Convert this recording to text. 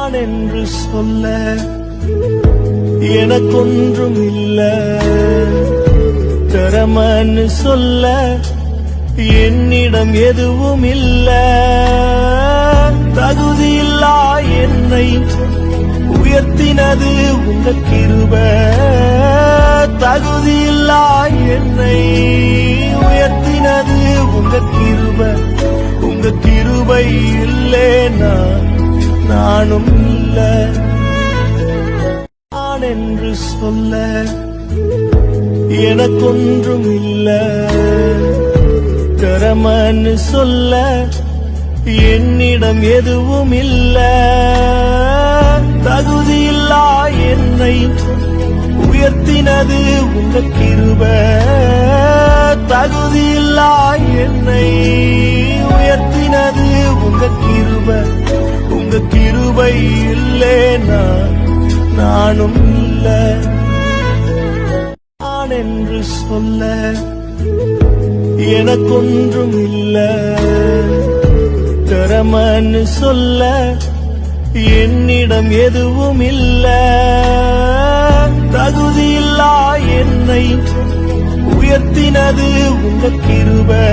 நான் என்று சொல்ல எனக்கொன்றும் இல்ல, திறமன்னு சொல்ல என்னிடம் எதுவும் இல்ல. தகுதியில்லா என்னை உயர்த்தினது உங்க கிருபை, தகுதியில்லா என்னை உயர்த்தினது உங்க கிருபை. உங்க கிருபை இல்லேனா நானும் இல்ல. நான் என்று சொல்ல எனக்கொன்றும் இல்ல, திறமன்னு சொல்ல என்னிடம் எதுவும் இல்ல. தகுதியில்லா என்னை உயர்த்தினது உங்க கிருபை, தகுதியில்லா என்னை உயர்த்தினது உங்க கிருபை. உங்க கிருபை இல்லேனா நானும் இல்ல. நான் என்று சொல்ல எனக்கொன்றும் இல்ல, திறமன்னு சொல்ல என்னிடம் எதுவும் இல்ல. தகுதியில்லா என்னை உயர்த்தினது உங்க கிருபை,